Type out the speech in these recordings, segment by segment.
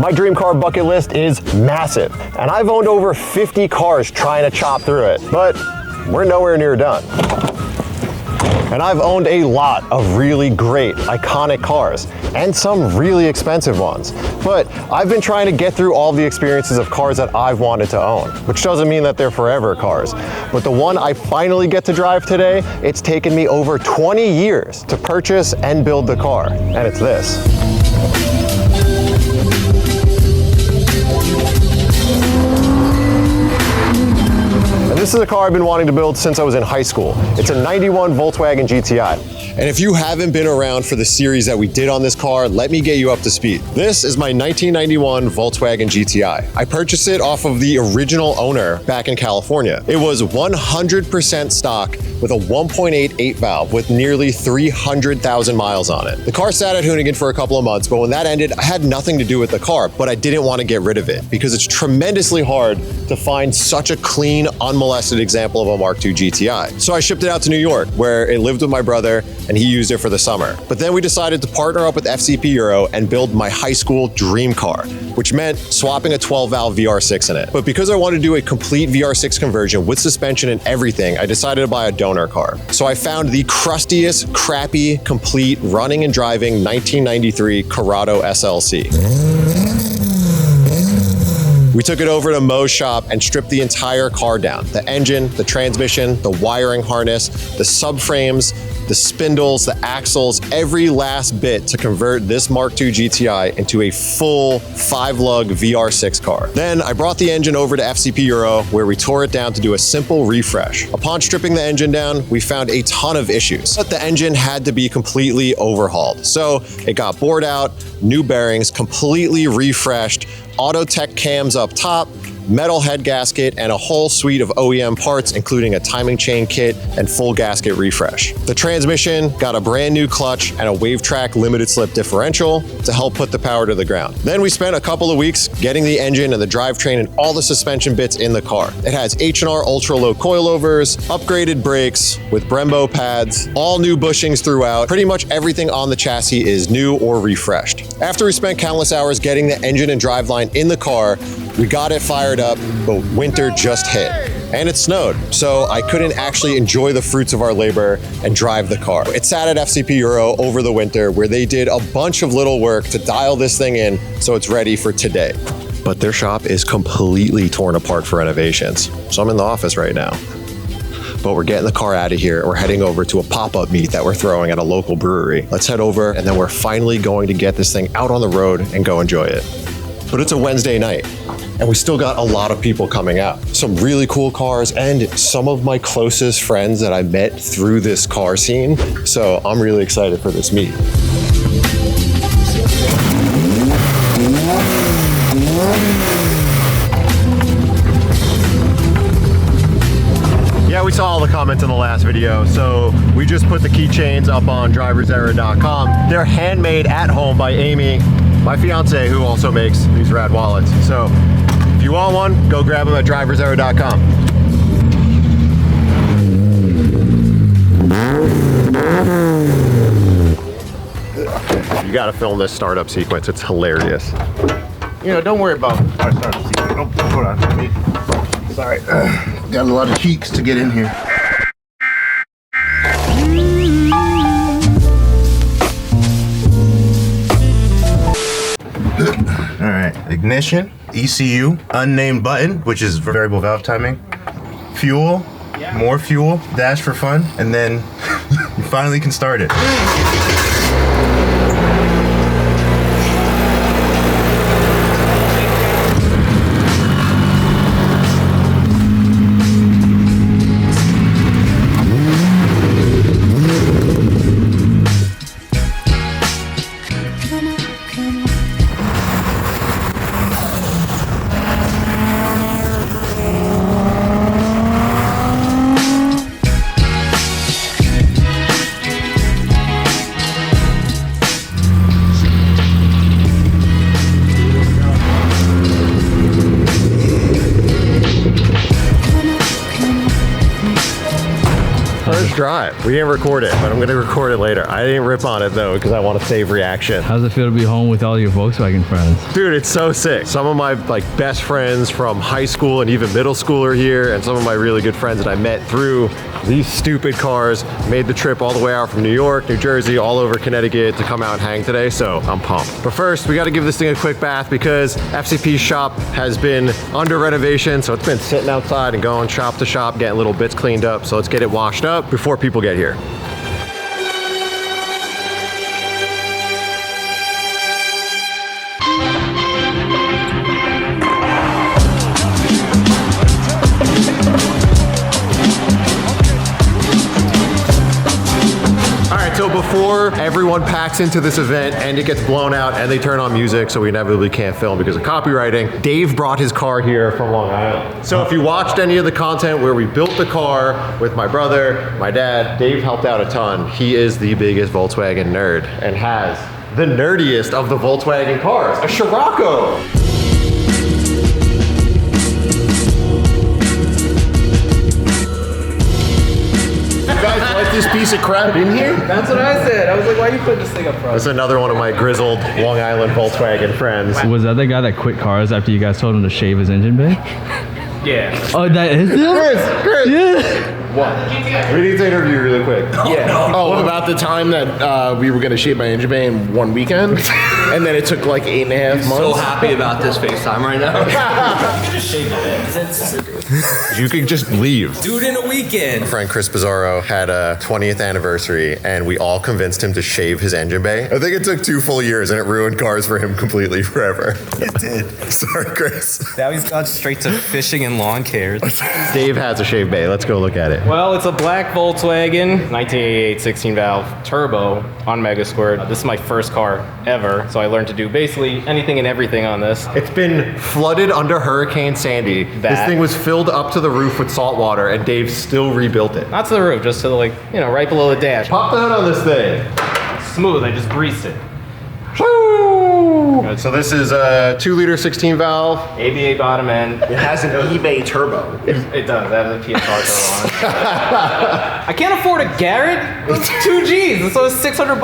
My dream car bucket list is massive, and I've owned over 50 cars trying to chop through it, but we're nowhere near done. And I've owned a lot of really great, iconic cars, and some really expensive ones. But I've been trying to get through all the experiences of cars that I've wanted to own, which doesn't mean that they're forever cars. But the one I finally get to drive today, it's taken me over 20 years to purchase and build the car, and it's this. This is a car I've been wanting to build since I was in high school. It's a 91 Volkswagen GTI. And if you haven't been around for the series that we did on this car, let me get you up to speed. This is my 1991 Volkswagen GTI. I purchased it off of the original owner back in California. It was 100% stock with a 1.88 valve with nearly 300,000 miles on it. The car sat at Hoonigan for a couple of months, but when that ended, I had nothing to do with the car, but I didn't want to get rid of it because it's tremendously hard to find such a clean, unmolested example of a Mark II GTI. So I shipped it out to New York, where it lived with my brother, and he used it for the summer. But then we decided to partner up with FCP Euro and build my high school dream car, which meant swapping a 12-valve VR6 in it. But because I wanted to do a complete VR6 conversion with suspension and everything, I decided to buy a donor car. So I found the crustiest, crappy, complete, running and driving 1993 Corrado SLC. We took it over to Mo's shop and stripped the entire car down. The engine, the transmission, the wiring harness, the subframes, the spindles, the axles, every last bit to convert this Mark II GTI into a full 5-lug VR6 car. Then I brought the engine over to FCP Euro, where we tore it down to do a simple refresh. Upon stripping the engine down, we found a ton of issues, but the engine had to be completely overhauled. So it got bored out, new bearings, completely refreshed, Autotech cams up top, metal head gasket, and a whole suite of OEM parts, including a timing chain kit and full gasket refresh. The transmission got a brand new clutch and a WaveTrack limited slip differential to help put the power to the ground. Then we spent a couple of weeks getting the engine and the drivetrain and all the suspension bits in the car. It has H&R ultra low coilovers, upgraded brakes with Brembo pads, all new bushings throughout. Pretty much everything on the chassis is new or refreshed. After we spent countless hours getting the engine and driveline in the car, we got it fired up, but winter just hit. And it snowed, so I couldn't actually enjoy the fruits of our labor and drive the car. It sat at FCP Euro over the winter, where they did a bunch of little work to dial this thing in so it's ready for today. But their shop is completely torn apart for renovations, so I'm in the office right now. But we're getting the car out of here and we're heading over to a pop-up meet that we're throwing at a local brewery. Let's head over, and then we're finally going to get this thing out on the road and go enjoy it. But it's a Wednesday night, and we still got a lot of people coming out. Some really cool cars and some of my closest friends that I met through this car scene. So I'm really excited for this meet. Yeah, we saw all the comments in the last video, so we just put the keychains up on driverserror.com. They're handmade at home by Amy, my fiance, who also makes these rad wallets. So if you want one, go grab them at driverserror.com. You gotta film this startup sequence, it's hilarious. You know, don't worry about our startup sequence. Oh, hold on. Sorry. Got a lot of cheeks to get in here. All right, ignition, ECU, unnamed button, which is variable valve timing, fuel, more fuel, dash for fun, and then you finally can start it. drive. We didn't record it, but I'm gonna record it later. I didn't rip on it though, because I want to save reaction. How's it feel to be home with all your Volkswagen friends? Dude, it's so sick. Some of my best friends from high school and even middle school are here, and some of my really good friends that I met through these stupid cars made the trip all the way out from New York, New Jersey, all over Connecticut to come out and hang today, so I'm pumped. But first, we gotta give this thing a quick bath because FCP's shop has been under renovation, so it's been sitting outside and going shop to shop, getting little bits cleaned up, so let's get it washed up before people get here. So before everyone packs into this event and it gets blown out and they turn on music so we inevitably can't film because of copywriting, Dave brought his car here from Long Island. So if you watched any of the content where we built the car with my brother, my dad, Dave helped out a ton. He is the biggest Volkswagen nerd and has the nerdiest of the Volkswagen cars, a Scirocco. Like this piece of crap in here? That's what I said. I was like, why you putting this thing up front? That's another one of my grizzled Long Island Volkswagen friends. Was that the guy that quit cars after you guys told him to shave his engine bay? Yeah. Oh, that is him? Chris! Yeah. What? We need to interview really quick. Yeah. Oh, about the time that we were going to shave my engine bay in one weekend, and then it took like 8.5 months. So happy about this FaceTime right now. Just shave it. You could just leave. Do it in a weekend. My friend Chris Bizzaro had a 20th anniversary and we all convinced him to shave his engine bay. I think it took 2 full years and it ruined cars for him completely forever. It did. Sorry, Chris. Now he's gone straight to fishing and lawn care. Dave has a shave bay. Let's go look at it. Well, it's a black Volkswagen, 1988 16-valve turbo on Mega Squirt. This is my first car ever, so I learned to do basically anything and everything on this. It's been flooded under Hurricane Sandy. This That- thing was filled up to the roof with salt water and Dave still rebuilt it. Not to the roof, just to right below the dash. Pop the hood on this thing. Smooth, I just greased it. So this is a 2-liter 16-valve. ABA bottom end. It has an eBay turbo. It does, that has a PSR turbo on it. I can't afford a Garrett. It's 2 G's, so it's $600.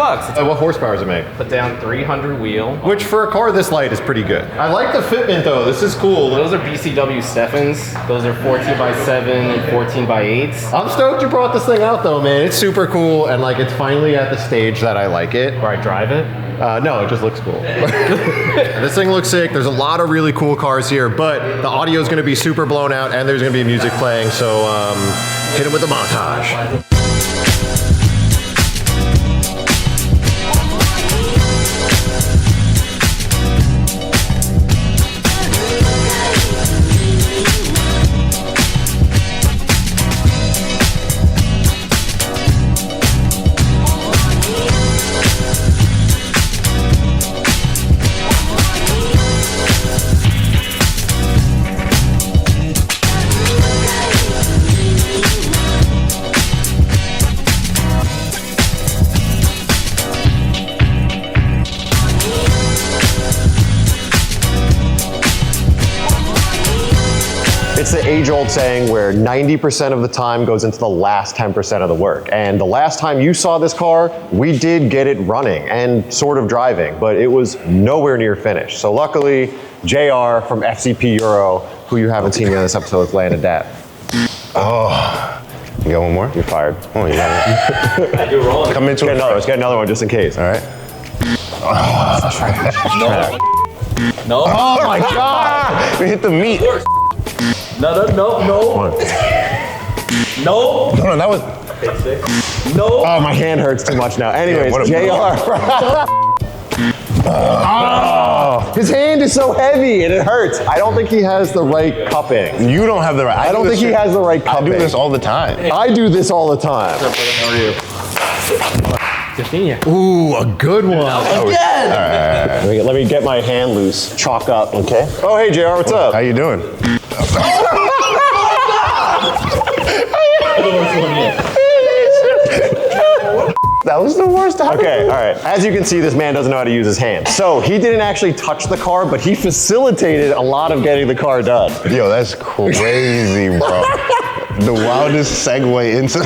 What horsepower does it make? Put down 300 wheel. Which for a car this light is pretty good. I like the fitment though, this is cool. Those are BCW Steffens. Those are 14x7 and 14x8s. I'm stoked you brought this thing out though, man. It's super cool and it's finally at the stage that I like it. Where I drive it. No, it just looks cool. This thing looks sick. There's a lot of really cool cars here, but the audio is going to be super blown out and there's going to be music playing, so hit it with the montage. It's the age-old saying where 90% of the time goes into the last 10% of the work. And the last time you saw this car, we did get it running and sort of driving, but it was nowhere near finished. So luckily, JR from FCP Euro, who you haven't seen yet on this episode, is laying a dap. Oh, you got one more? You're fired. Oh, you got it. You're rolling. Come into Get it. another one. Let's get another one just in case. All right. No. Oh my God! We hit the meat. No. No, that was. No. Oh, my hand hurts too much now. Anyways, what a JR. Oh, his hand is so heavy and it hurts. I don't think he has the right cupping. You don't have the right. I don't think he has the right I cupping. do this all the time. I do this all the time. How are you? Ooh, a good one. Let me get my hand loose. Chalk up, okay? Oh, hey, JR, what's up? How you doing? That was the worst. Okay, all right. As you can see, this man doesn't know how to use his hands. So he didn't actually touch the car, but he facilitated a lot of getting the car done. Yo, that's crazy, bro. The wildest segue into.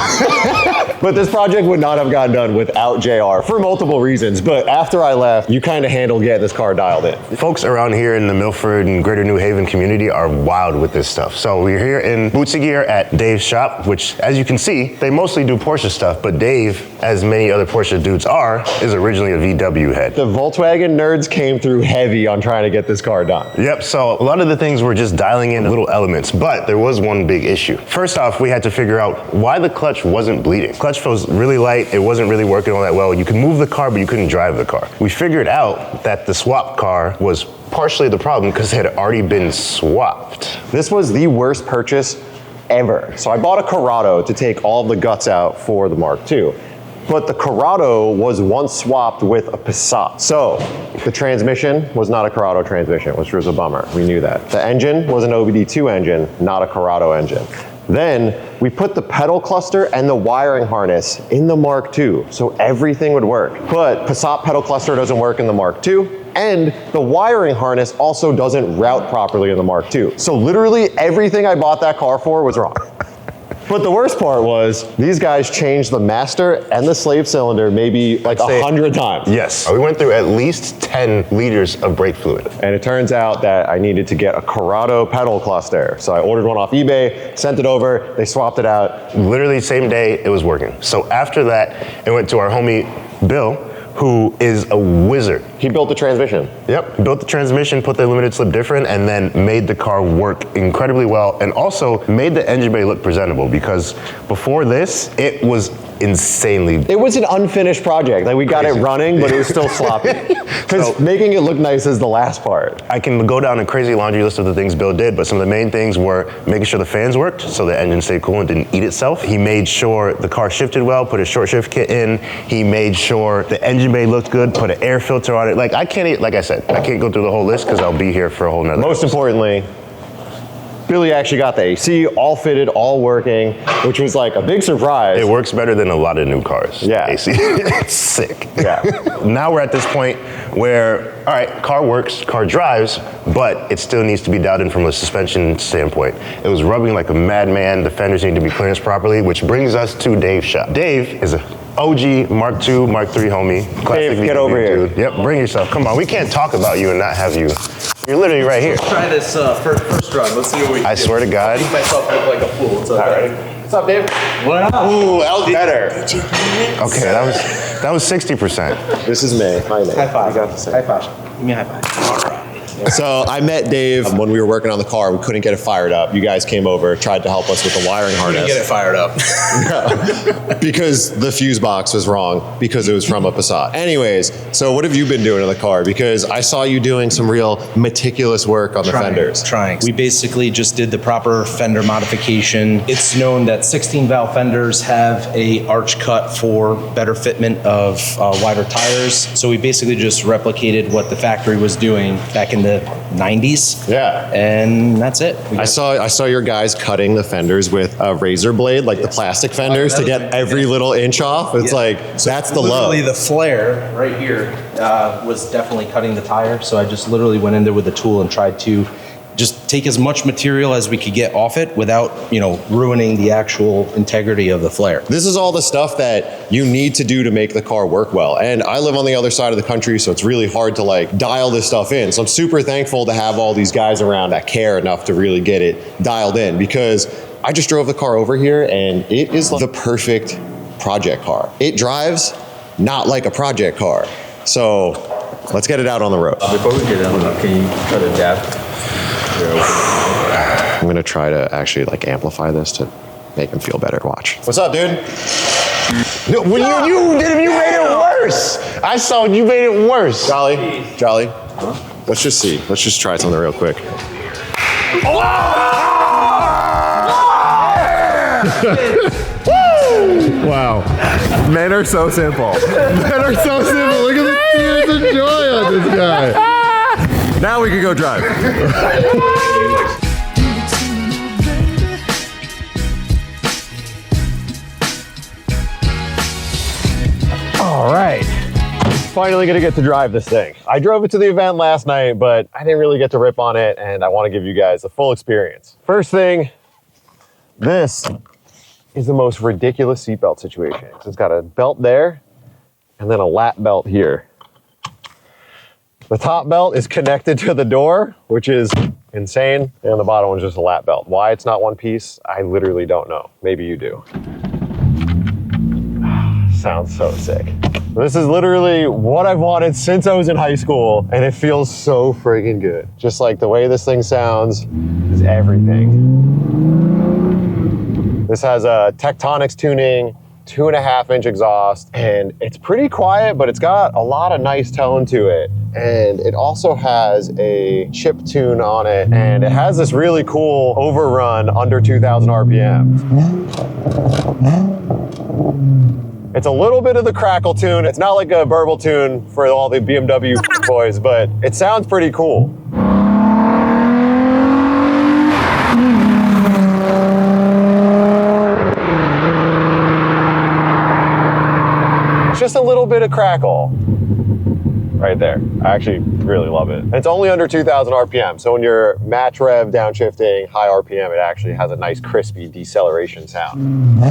But this project would not have gotten done without JR for multiple reasons. But after I left, you kind of handled getting this car dialed in. Folks around here in the Milford and Greater New Haven community are wild with this stuff. So we're here in Bootsy Gear at Dave's shop, which, as you can see, they mostly do Porsche stuff, but Dave, as many other Porsche dudes are, is originally a VW head. The Volkswagen nerds came through heavy on trying to get this car done. Yep, so a lot of the things were just dialing in little elements, but there was one big issue. First off, we had to figure out why the clutch wasn't bleeding. Clutch was really light, it wasn't really working all that well. You could move the car, but you couldn't drive the car. We figured out that the swap car was partially the problem because it had already been swapped. This was the worst purchase ever. So I bought a Corrado to take all of the guts out for the Mark II. But the Corrado was once swapped with a Passat. So the transmission was not a Corrado transmission, which was a bummer. We knew that. The engine was an OBD2 engine, not a Corrado engine. Then we put the pedal cluster and the wiring harness in the Mark II, so everything would work. But Passat pedal cluster doesn't work in the Mark II, and the wiring harness also doesn't route properly in the Mark II. So literally everything I bought that car for was wrong. But the worst part was these guys changed the master and the slave cylinder maybe like 100 times. Yes, we went through at least 10 liters of brake fluid. And it turns out that I needed to get a Corrado pedal cluster. So I ordered one off eBay, sent it over, they swapped it out. Literally same day it was working. So after that, it went to our homie Bill, who is a wizard. He built the transmission. Yep, built the transmission, put the limited slip different, and then made the car work incredibly well, and also made the engine bay look presentable, because before this, it was insanely... It was an unfinished project. Like, we got it running, but it was still sloppy. Because making it look nice is the last part. I can go down a crazy laundry list of the things Bill did, but some of the main things were making sure the fans worked, so the engine stayed cool and didn't eat itself. He made sure the car shifted well, put a short shift kit in. He made sure the engine bay looked good, put an air filter on it. Like, I can't, like I said, I can't go through the whole list because I'll be here for a whole nother Most importantly, Billy actually got the AC all fitted, all working, which was like a big surprise. It works better than a lot of new cars. Yeah. AC. It's sick. Yeah. Now we're at this point where, all right, car works, car drives, but it still needs to be dialed in from a suspension standpoint. It was rubbing like a madman. The fenders need to be clearanced properly, which brings us to Dave's shop. Dave is a OG Mark II, Mark III homie. Classic Dave, get VW over here. dude. Yep, bring yourself. Come on, we can't talk about you and not have you. You're literally right here. Try this first run. Let's see what we can I swear to God. make myself look like a fool. What's up, All right. What's up, Dave? What up? Ooh, that was better. Okay, that was 60%. This is me. Hi, Nate. High five. You got this. High five. Give me a high five. All right. So I met Dave when we were working on the car. We couldn't get it fired up. You guys came over, tried to help us with the wiring harness. Get it fired up. Because the fuse box was wrong because it was from a Passat. Anyways, so what have you been doing in the car? Because I saw you doing some real meticulous work on the fenders. Trying. We basically just did the proper fender modification. It's known that 16 valve fenders have a arch cut for better fitment of wider tires. So we basically just replicated what the factory was doing back in the 90s. Yeah. And that's it. I saw your guys cutting the fenders with a razor blade, like the plastic fenders, to get every little inch off. It's like, that's the love. Literally the flare right here was definitely cutting the tire. So I just literally went in there with a tool and tried to just take as much material as we could get off it without, ruining the actual integrity of the flare. This is all the stuff that you need to do to make the car work well. And I live on the other side of the country, so it's really hard to like dial this stuff in. So I'm super thankful to have all these guys around that care enough to really get it dialed in, because I just drove the car over here and it is the perfect project car. It drives not like a project car. So let's get it out on the road. Before we get on, can you try to adapt? I'm gonna try to actually like amplify this to make him feel better. Watch. What's up, dude? No, when you made it worse. I saw you made it worse. Jolly. Let's just see. Let's just try something real quick. Wow. Men are so simple. Men are so simple. Look at the tears of joy on this guy. Now we can go drive. All right. Finally gonna get to drive this thing. I drove it to the event last night, but I didn't really get to rip on it, and I want to give you guys a full experience. First thing, this is the most ridiculous seatbelt situation. So it's got a belt there and then a lap belt here. The top belt is connected to the door, which is insane, and the bottom one's just a lap belt. Why it's not one piece, I literally don't know. Maybe you do. Sounds so sick. This is literally what I've wanted since I was in high school, and it feels so friggin' good. Just like the way this thing sounds is everything. This has a Tectonics tuning, 2.5-inch exhaust, and it's pretty quiet, but it's got a lot of nice tone to it. And it also has a chip tune on it, and it has this really cool overrun under 2,000 RPM. It's a little bit of the crackle tune. It's not like a burble tune for all the BMW boys, but it sounds pretty cool. Just a little bit of crackle right there. I actually really love it. And it's only under 2,000 RPM. So when you're match rev downshifting, high RPM, it actually has a nice crispy deceleration sound.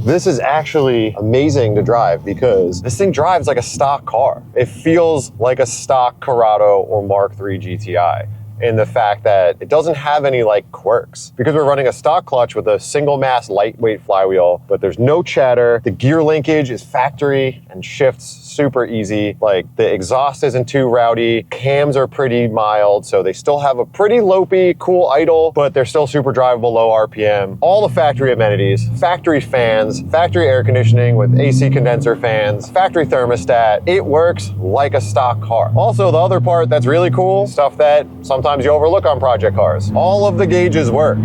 This is actually amazing to drive because this thing drives like a stock car. It feels like a stock Corrado or Mark III GTI. In the fact that it doesn't have any like quirks. Because we're running a stock clutch with a single mass lightweight flywheel, but there's no chatter. The gear linkage is factory and shifts super easy. Like the exhaust isn't too rowdy. Cams are pretty mild, so they still have a pretty lopey, cool idle, but they're still super drivable, low RPM. All the factory amenities, factory fans, factory air conditioning with AC condenser fans, factory thermostat. It works like a stock car. Also, the other part that's really cool, stuff that sometimes you overlook on project cars. All of the gauges work.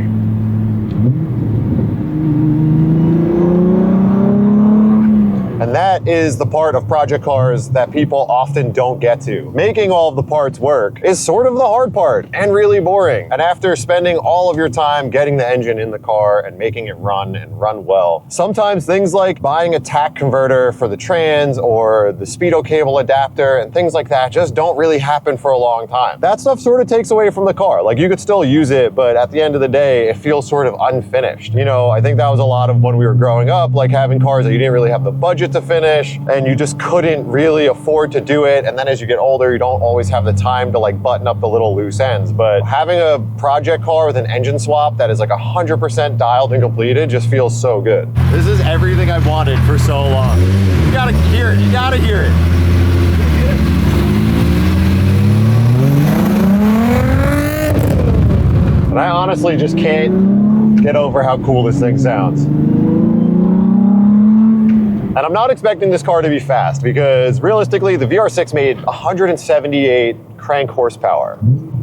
And that is the part of project cars that people often don't get to. Making all of the parts work is sort of the hard part and really boring. And after spending all of your time getting the engine in the car and making it run and run well, sometimes things like buying a TAC converter for the trans or the speedo cable adapter and things like that just don't really happen for a long time. That stuff sort of takes away from the car. Like you could still use it, but at the end of the day, it feels sort of unfinished. You know, I think that was a lot of when we were growing up, like having cars that you didn't really have the budget to finish and you just couldn't really afford to do it. And then as you get older, you don't always have the time to like button up the little loose ends. But having a project car with an engine swap that is like 100% dialed and completed just feels so good. This is everything I've wanted for so long. You gotta hear it, you gotta hear it. And I honestly just can't get over how cool this thing sounds. And I'm not expecting this car to be fast because realistically, the VR6 made 178 crank horsepower.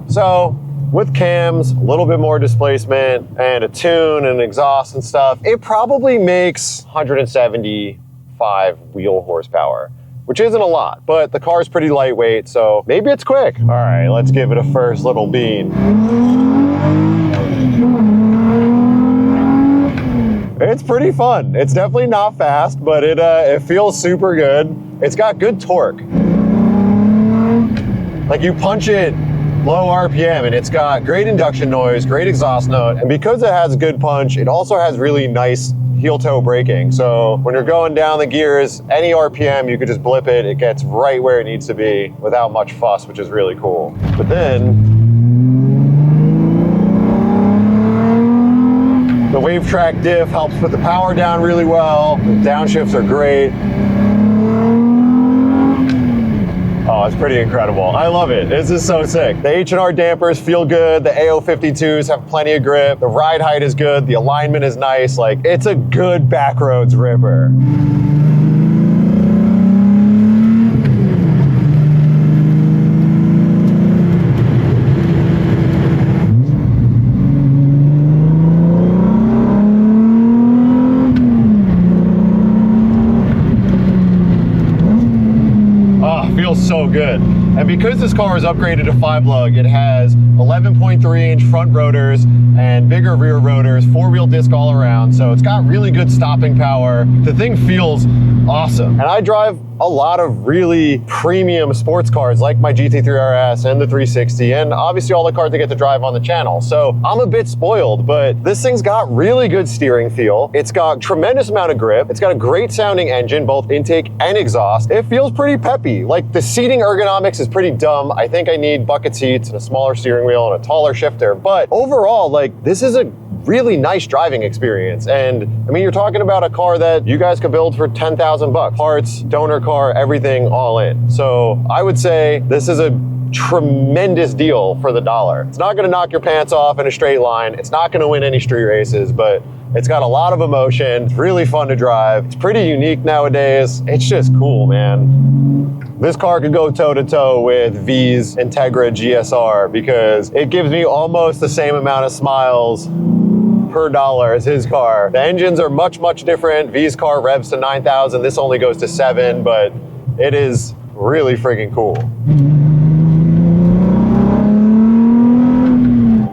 So with cams, a little bit more displacement and a tune and exhaust and stuff, it probably makes 175 wheel horsepower, which isn't a lot, but the car's pretty lightweight, so maybe it's quick. All right, let's give it a first little bean. It's pretty fun. It's definitely not fast, but it feels super good. It's got good torque. Like you punch it low RPM and it's got great induction noise, great exhaust note. And because it has good punch, it also has really nice heel toe braking. So when you're going down the gears, any RPM, you could just blip it. It gets right where it needs to be without much fuss, which is really cool. But then, the wave track diff helps put the power down really well. The downshifts are great. Oh, it's pretty incredible. I love it. This is so sick. The H&R dampers feel good. The AO52s have plenty of grip. The ride height is good. The alignment is nice. Like, it's a good backroads ripper. Feels so good. And because this car is upgraded to 5-lug, it has 11.3-inch front rotors, and bigger rear rotors, 4-wheel disc all around, so it's got really good stopping power. The thing feels awesome. And I drive a lot of really premium sports cars like my GT3 RS and the 360, and obviously all the cars I get to drive on the channel. So I'm a bit spoiled, but this thing's got really good steering feel. It's got tremendous amount of grip. It's got a great sounding engine, both intake and exhaust. It feels pretty peppy. Like, the seating ergonomics is pretty dumb. I think I need bucket seats and a smaller steering wheel and a taller shifter. But overall, like, this is a really nice driving experience. And I mean, you're talking about a car that you guys could build for 10,000 bucks. Parts, donor car, everything all in. So I would say this is a tremendous deal for the dollar. It's not gonna knock your pants off in a straight line. It's not gonna win any street races, but it's got a lot of emotion. It's really fun to drive. It's pretty unique nowadays. It's just cool, man. This car could go toe-to-toe with V's Integra GSR because it gives me almost the same amount of smiles per dollar as his car. The engines are much, much different. V's car revs to 9,000. This only goes to 7, but it is really freaking cool.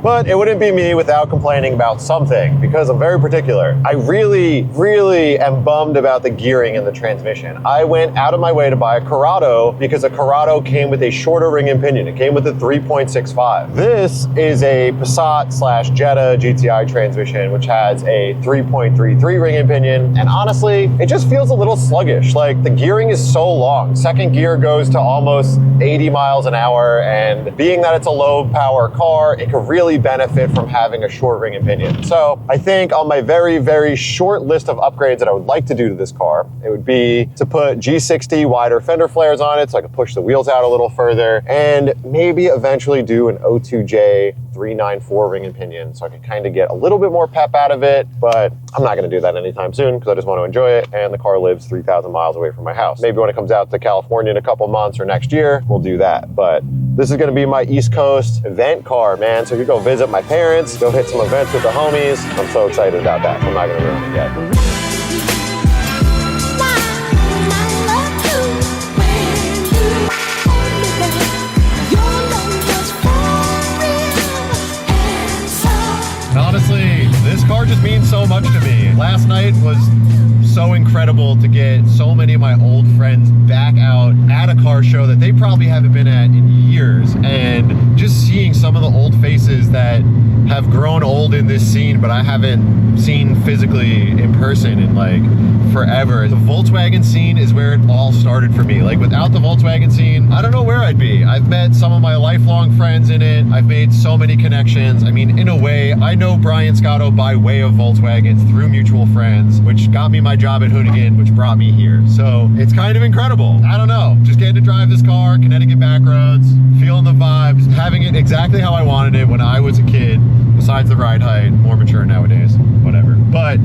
But it wouldn't be me without complaining about something, because I'm very particular. I really, really am bummed about the gearing in the transmission. I went out of my way to buy a Corrado because a Corrado came with a shorter ring and pinion. It came with a 3.65. This is a Passat/Jetta GTI transmission, which has a 3.33 ring and pinion. And honestly, it just feels a little sluggish. Like, the gearing is so long. Second gear goes to almost 80 miles an hour. And being that it's a low power car, it could really benefit from having a short ring and pinion. So I think on my very, very short list of upgrades that I would like to do to this car, it would be to put G60 wider fender flares on it so I could push the wheels out a little further, and maybe eventually do an O2J 394 ring and pinion so I could kind of get a little bit more pep out of it. But I'm not going to do that anytime soon because I just want to enjoy it, and the car lives 3,000 miles away from my house. Maybe when it comes out to California in a couple months or next year, we'll do that. But this is going to be my East Coast event car, man. So you go visit my parents, go hit some events with the homies. I'm so excited about that. I'm not going to ruin it yet. Honestly, this car just means so much to me. Last night was so incredible to get so many of my old friends back out at a car show that they probably haven't been at in years, and just seeing some of the old faces that have grown old in this scene but I haven't seen physically in person in like forever. The Volkswagen scene is where it all started for me. Like, without the Volkswagen scene, I don't know where I'd be. I've met some of my lifelong friends in it. I've made so many connections. I mean, in a way, I know Brian Scotto by way of Volkswagens through mutual friends, which got me my job at Hoonigan, which brought me here. So it's kind of incredible. I don't know, just getting to drive this car, Connecticut back roads, feeling the vibes, having it exactly how I wanted it when I was a kid, besides the ride height, more mature nowadays, whatever. But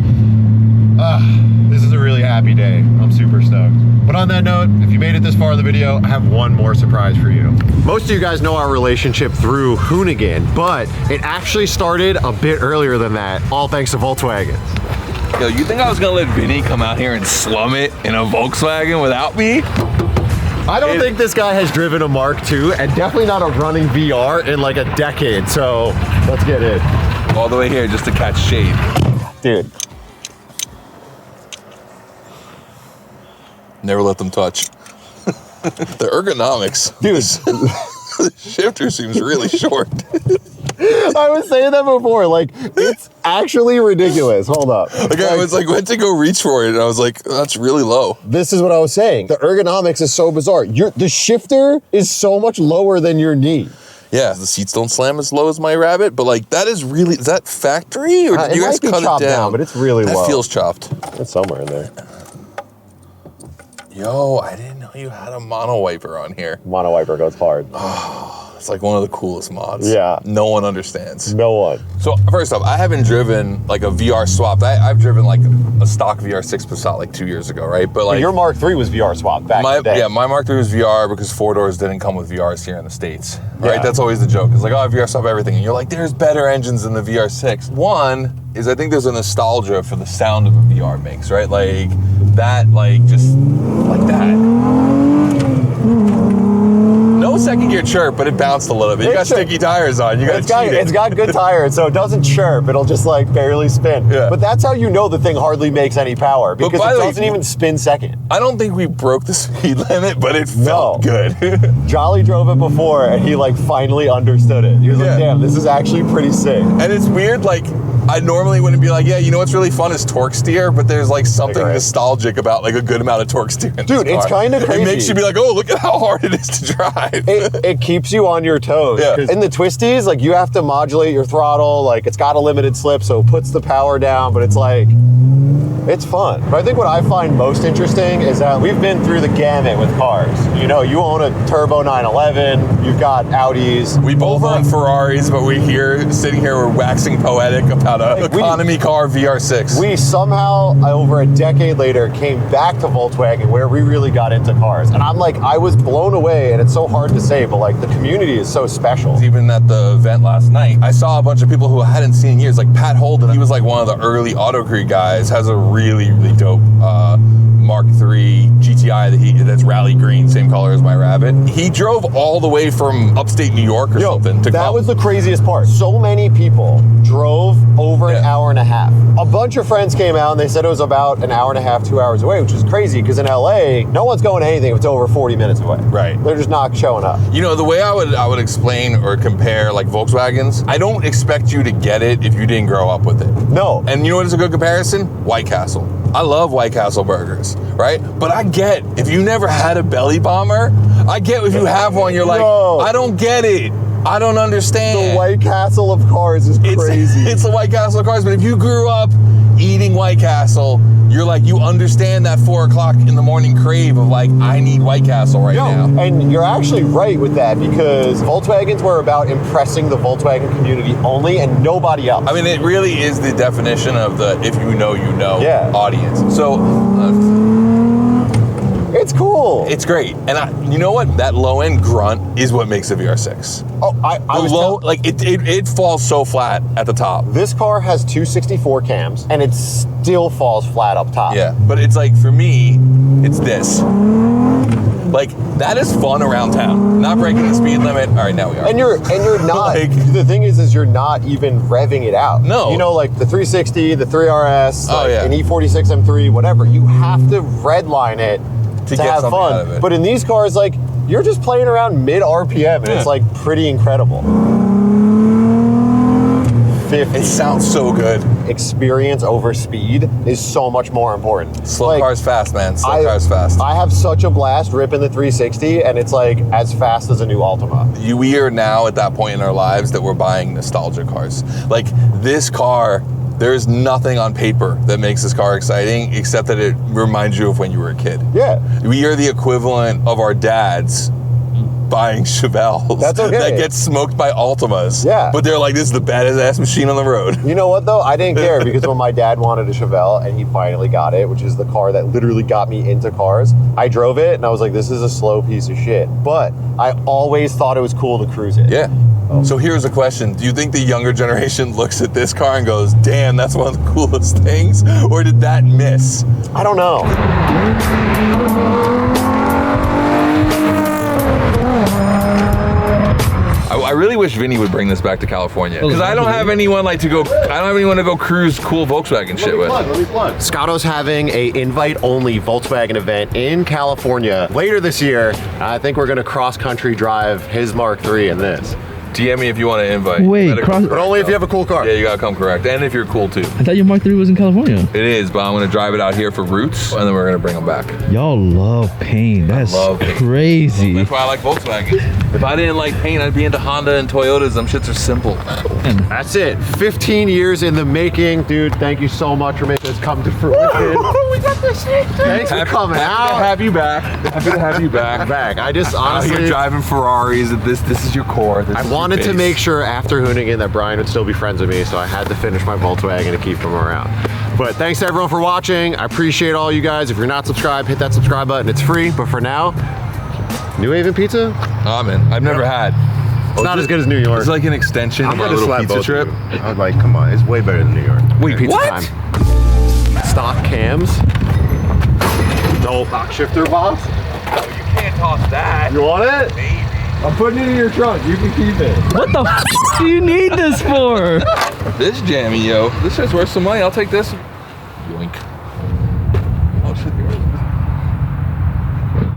this is a really happy day. I'm super stoked. But on that note, if you made it this far in the video, I have one more surprise for you. Most of you guys know our relationship through Hoonigan, but it actually started a bit earlier than that, all thanks to Volkswagen. Yo, you think I was gonna let Vinny come out here and slum it in a Volkswagen without me? I don't think this guy has driven a Mark II, and definitely not a running VR in like a decade, so let's get in. All the way here just to catch shade. Dude. Never let them touch. The ergonomics. Dude. The shifter seems really short. I was saying that before, like, it's actually ridiculous. Hold up. Like, I was like, went to go reach for it, and I was like, oh, that's really low. This is what I was saying. The ergonomics is so bizarre. The shifter is so much lower than your knee. Yeah, the seats don't slam as low as my Rabbit, but like, that is really, is that factory, or did you guys cut it down? But it's really low. That feels chopped. It's somewhere in there. Yo, I didn't know you had a mono wiper on here. Mono wiper goes hard. Oh, it's like one of the coolest mods. Yeah. No one understands. No one. So first off, I haven't driven like a VR swapped. I've driven like a stock VR6 Passat like 2 years ago, right? But like, your Mark III was VR swapped back in the day. Yeah, my Mark III was VR because 4-doors didn't come with VRs here in the States, right? Yeah. That's always the joke. It's like, oh, VR swap everything. And you're like, there's better engines than the VR6. One is, I think there's a nostalgia for the sound of a VR makes, right? Like that, like just like that. No no second gear chirp, but it bounced a little bit. You got sticky tires on. You got cheated. It's got good tires, so it doesn't chirp. It'll just like barely spin. Yeah. But that's how you know the thing hardly makes any power because by it the way, doesn't even spin second. I don't think we broke the speed limit, but it felt good. Jolly drove it before, and he like finally understood it. He was like, "Damn, this is actually pretty sick." And it's weird, like. I normally wouldn't be like, yeah, you know what's really fun is torque steer, but there's like something nostalgic about like a good amount of torque steer in this car. It's kind of crazy. It makes you be like, oh, look at how hard it is to drive. It keeps you on your toes. Yeah. In the twisties, like you have to modulate your throttle. Like it's got a limited slip, so it puts the power down, but it's like, it's fun. But I think what I find most interesting is that we've been through the gamut with cars. You know, you own a turbo 911, you've got Audis. We both own Ferraris, but sitting here, we're waxing poetic about an economy car VR6. We somehow, over a decade later, came back to Volkswagen where we really got into cars. And I'm like, I was blown away, and it's so hard to say, but like the community is so special. Even at the event last night, I saw a bunch of people who I hadn't seen in years, like Pat Holden. He was like one of the early Autocrete guys, has a really, really dope Mark III GTI that's rally green, same color as my Rabbit. He drove all the way from upstate New York or something to that was the craziest part. So many people drove over an hour and a half. A bunch of friends came out and they said it was about an hour and a half, 2 hours away, which is crazy because in LA, no one's going to anything if it's over 40 minutes away. Right. They're just not showing up. You know, the way I would explain or compare like Volkswagens, I don't expect you to get it if you didn't grow up with it. No. And you know what is a good comparison? White Castle. I love White Castle burgers, right? But I get, if you never had a belly bomber, I get if you have one, you're like, I don't get it. I don't understand. The White Castle of cars is crazy. It's the White Castle of cars, but if you grew up eating White Castle, you're like, you understand that 4 o'clock in the morning crave of like, I need White Castle right now. And you're actually right with that because Volkswagens were about impressing the Volkswagen community only and nobody else. I mean, it really is the definition of the if you know, you know audience. So, it's cool. It's great. And you know what? That low end grunt is what makes a VR6. Oh, I was low, like it falls so flat at the top. This car has 264 cams and it still falls flat up top. Yeah, but it's like, for me, it's this. Like, that is fun around town. Not breaking the speed limit. All right, now we are. And you're not, like, the thing is you're not even revving it out. No. You know, like the 360, the 3RS, an E46 M3, whatever, you have to redline it to get have something fun. out of it. But in these cars, like, you're just playing around mid RPM and it's like pretty incredible. 50. It sounds so good. Experience over speed is so much more important. Slow cars fast, man. Slow cars fast. I have such a blast ripping the 360 and it's like as fast as a new Altima. We are now at that point in our lives that we're buying nostalgia cars. Like, this car, there's nothing on paper that makes this car exciting except that it reminds you of when you were a kid. Yeah. We are the equivalent of our dads buying Chevelles. That's okay. That get smoked by Altimas. Yeah. But they're like, this is the baddest ass machine on the road. You know what though? I didn't care because when my dad wanted a Chevelle and he finally got it, which is the car that literally got me into cars, I drove it and I was like, this is a slow piece of shit. But I always thought it was cool to cruise it. Yeah. So here's a question. Do you think the younger generation looks at this car and goes, damn, that's one of the coolest things? Or did that miss? I don't know. I really wish Vinny would bring this back to California because I don't have anyone to go cruise cool Volkswagen shit with. Let me plug. Scotto's having a invite-only Volkswagen event in California later this year. I think we're gonna cross-country drive his Mark III in this. DM me if you want to invite. Wait, but only if you have a cool car. Yeah, you gotta come correct, and if you're cool too. I thought your Mark III was in California. It is, but I'm gonna drive it out here for roots, and then we're gonna bring them back. Y'all love paint. That's crazy. That's why I like Volkswagen. If I didn't like paint, I'd be into Honda and Toyotas. Them shits are simple. That's it. 15 years in the making, dude. Thank you so much for making this come to fruition. We got this shit. Thanks for coming out. Happy to have you back. Happy to have you back. I just honestly, you're driving Ferraris. This is your core. I wanted to make sure after Hoonigan that Brian would still be friends with me, so I had to finish my Volkswagen to keep him around. But thanks to everyone for watching. I appreciate all you guys. If you're not subscribed, hit that subscribe button. It's free. But for now, New Haven pizza? Oh man, I've never had. It's not as good as New York. It's like an extension of our little pizza trip. I was like, come on, it's way better than New York. Wait, Pizza what? time. Stock cams. No stock shifter box. No, you can't toss that. You want it? Maybe. I'm putting it in your trunk. You can keep it. What the do you need this for? This jammy, yo. This is worth some money. I'll take this. Yoink.